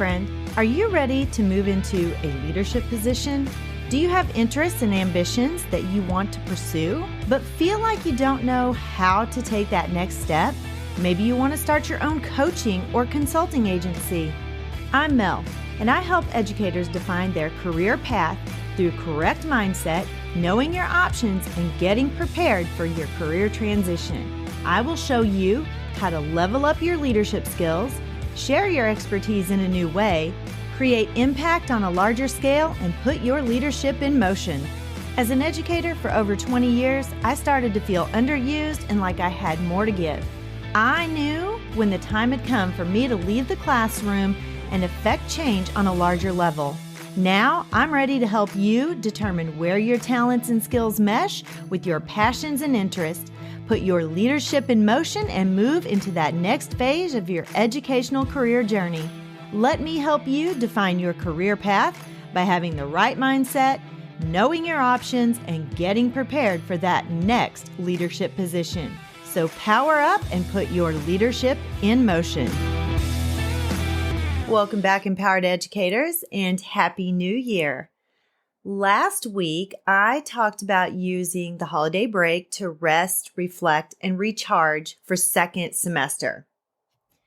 friend. Are you ready to move into a leadership position? Do you have interests and ambitions that you want to pursue, but feel like you don't know how to take that next step? Maybe you want to start your own coaching or consulting agency. I'm Mel, and I help educators define their career path through correct mindset, knowing your options, and getting prepared for your career transition. I will show you how to level up your leadership skills, share your expertise in a new way, create impact on a larger scale, and put your leadership in motion. As an educator for over 20 years, I started to feel underused and like I had more to give. I knew when the time had come for me to leave the classroom and affect change on a larger level. Now, I'm ready to help you determine where your talents and skills mesh with your passions and interests, put your leadership in motion, and move into that next phase of your educational career journey. Let me help you define your career path by having the right mindset, knowing your options, and getting prepared for that next leadership position. So power up and put your leadership in motion. Welcome back, Empowered Educators, and Happy New Year. Last week, I talked about using the holiday break to rest, reflect, and recharge for second semester.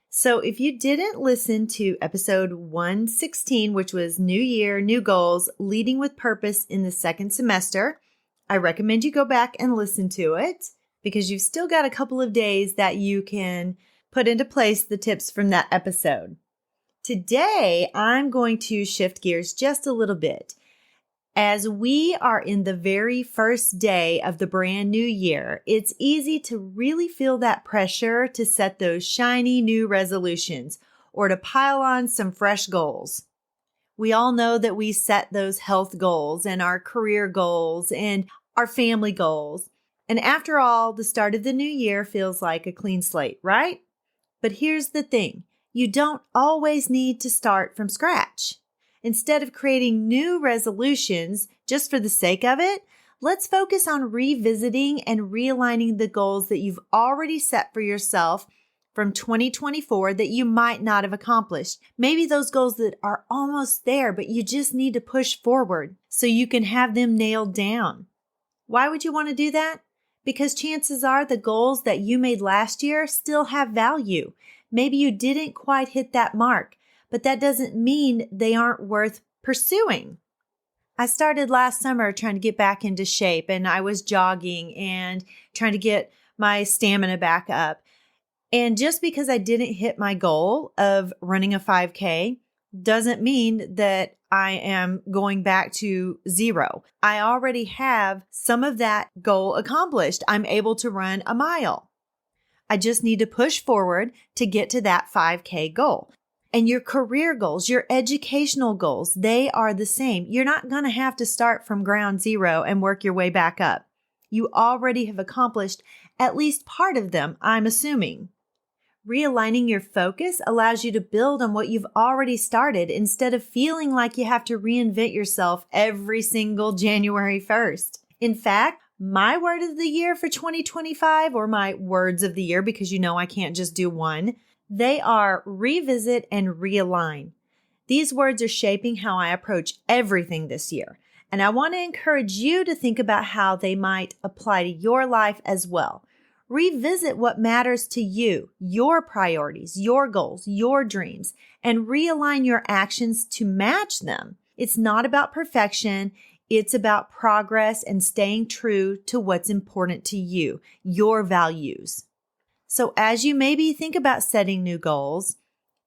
So if you didn't listen to episode 116, which was New Year, New Goals, Leading with Purpose in the Second Semester, I recommend you go back and listen to it because you've still got a couple of days that you can put into place the tips from that episode. Today, I'm going to shift gears just a little bit. As we are in the very first day of the brand new year, it's easy to really feel that pressure to set those shiny new resolutions or to pile on some fresh goals. We all know that we set those health goals and our career goals and our family goals. And after all, the start of the new year feels like a clean slate, right? But here's the thing. You don't always need to start from scratch. Instead of creating new resolutions just for the sake of it, let's focus on revisiting and realigning the goals that you've already set for yourself from 2024 that you might not have accomplished. Maybe those goals that are almost there, but you just need to push forward so you can have them nailed down. Why would you want to do that? Because chances are the goals that you made last year still have value. Maybe you didn't quite hit that mark, but that doesn't mean they aren't worth pursuing. I started last summer trying to get back into shape, and I was jogging and trying to get my stamina back up. And just because I didn't hit my goal of running a 5K doesn't mean that I am going back to zero. I already have some of that goal accomplished. I'm able to run a mile. I just need to push forward to get to that 5K goal. And your career goals, your educational goals, they are the same. You're not going to have to start from ground zero and work your way back up. You already have accomplished at least part of them, I'm assuming. Realigning your focus allows you to build on what you've already started instead of feeling like you have to reinvent yourself every single January 1st. In fact, my word of the year for 2025, or my words of the year, because you know I can't just do one, they are revisit and realign. These words are shaping how I approach everything this year, and I want to encourage you to think about how they might apply to your life as well. Revisit what matters to you, your priorities, your goals, your dreams, and realign your actions to match them. It's not about perfection. It's about progress and staying true to what's important to you, your values. So as you maybe think about setting new goals,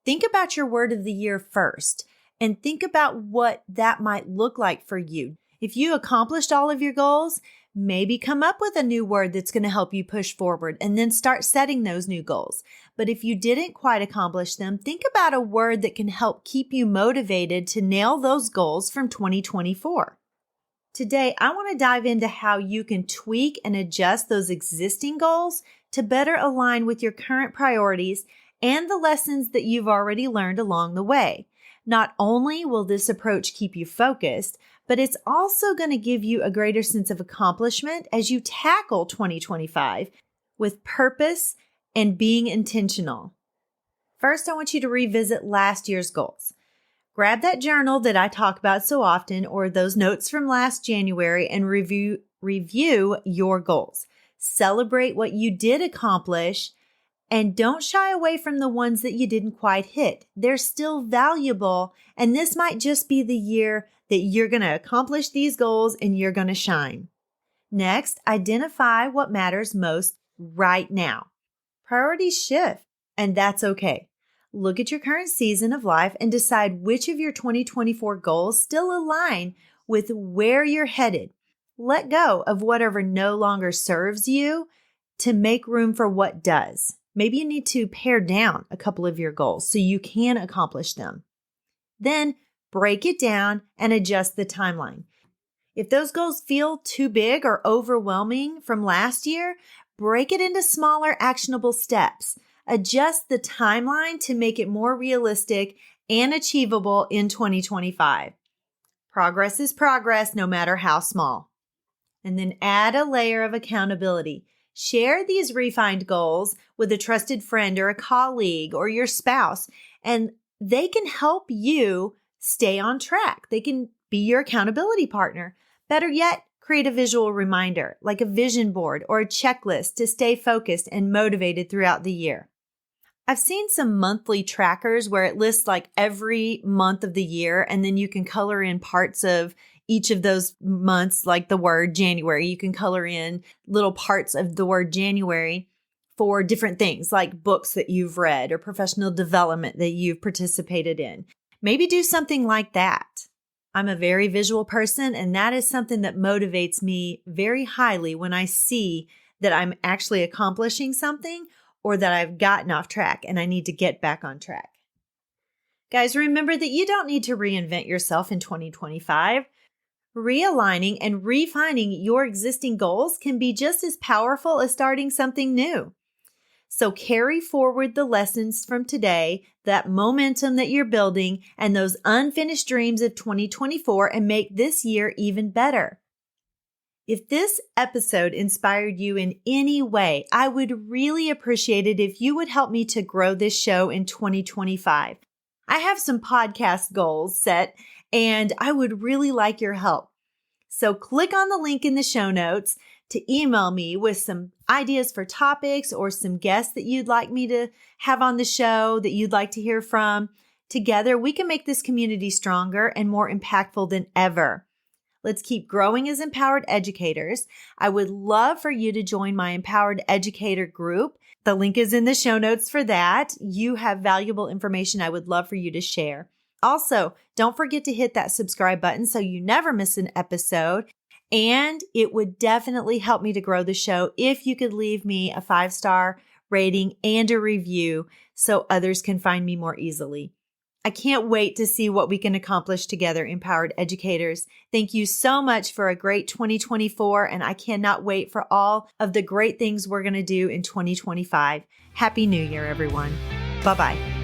think about your word of the year first and think about what that might look like for you. If you accomplished all of your goals, maybe come up with a new word that's going to help you push forward and then start setting those new goals. But if you didn't quite accomplish them, think about a word that can help keep you motivated to nail those goals from 2024. Today, I want to dive into how you can tweak and adjust those existing goals to better align with your current priorities and the lessons that you've already learned along the way. Not only will this approach keep you focused, but it's also going to give you a greater sense of accomplishment as you tackle 2025 with purpose and being intentional. First, I want you to revisit last year's goals. Grab that journal that I talk about so often or those notes from last January and review your goals. Celebrate what you did accomplish and don't shy away from the ones that you didn't quite hit. They're still valuable, and this might just be the year that you're going to accomplish these goals and you're going to shine. Next, identify what matters most right now. Priorities shift, and that's okay. Look at your current season of life and decide which of your 2024 goals still align with where you're headed. Let go of whatever no longer serves you to make room for what does. Maybe you need to pare down a couple of your goals so you can accomplish them. Then break it down and adjust the timeline. If those goals feel too big or overwhelming from last year, break it into smaller, actionable steps. Adjust the timeline to make it more realistic and achievable in 2025. Progress is progress, no matter how small. And then add a layer of accountability. Share these refined goals with a trusted friend or a colleague or your spouse, and they can help you stay on track. They can be your accountability partner. Better yet, create a visual reminder like a vision board or a checklist to stay focused and motivated throughout the year. I've seen some monthly trackers where it lists like every month of the year, and then you can color in parts of each of those months, like the word January. You can color in little parts of the word January for different things like books that you've read or professional development that you've participated in. Maybe do something like that. I'm a very visual person, and that is something that motivates me very highly when I see that I'm actually accomplishing something or that I've gotten off track and I need to get back on track. Guys, remember that you don't need to reinvent yourself in 2025. Realigning and refining your existing goals can be just as powerful as starting something new. So carry forward the lessons from today, that momentum that you're building, and those unfinished dreams of 2024 and make this year even better. If this episode inspired you in any way, I would really appreciate it if you would help me to grow this show in 2025. I have some podcast goals set, and I would really like your help. So click on the link in the show notes to email me with some ideas for topics or some guests that you'd like me to have on the show that you'd like to hear from. Together, we can make this community stronger and more impactful than ever. Let's keep growing as empowered educators. I would love for you to join my Empowered Educator group. The link is in the show notes for that. You have valuable information I would love for you to share. Also, don't forget to hit that subscribe button so you never miss an episode. And it would definitely help me to grow the show if you could leave me a 5-star rating and a review so others can find me more easily. I can't wait to see what we can accomplish together, empowered educators. Thank you so much for a great 2024, and I cannot wait for all of the great things we're going to do in 2025. Happy New Year, everyone. Bye-bye.